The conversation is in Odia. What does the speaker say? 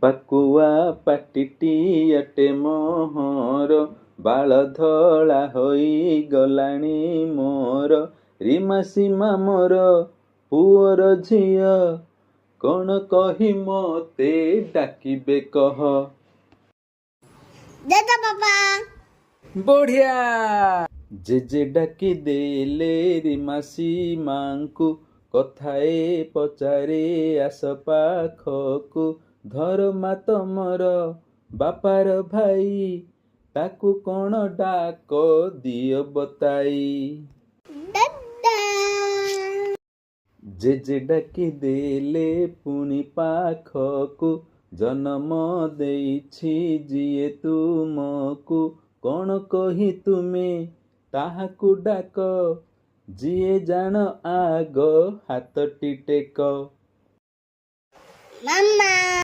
ପାକୁଆ ପାଟିଟିଆଟେ ମୋହର, ବାଳ ଧଳା ହୋଇଗଲାଣି ମୋର। ରିମା ସୀମା ମୋର ପୁଅର ଝିଅ, କ'ଣ କହି ମୋତେ ଡାକିବେ କହ। ଜେଜେ ବାପା ବଢିଆ। ଜେଜେ ଡାକି ଦେଲେ ରିମା ସୀମାଙ୍କୁ, କଥାଏ ପଚାରେ ଆସ ପାଖକୁ। ଧରମା ତମର ବାପାର ଭାଇ, ତାକୁ କ'ଣ ଡାକ ଦିଅ ବତାଇ। ଦାଦା ଜେଜେ ଡାକି ଦେଲେ ପୁଣି ପାଖକୁ, ଜନ୍ମ ଦେଇଛି ଯିଏ ତୁମକୁ। କ'ଣ କହି ତୁମେ ତାହାକୁ ଡାକ, ଯିଏ ଜାଣ ଆଗ ହାତଟି ଟେକ। ମାମା।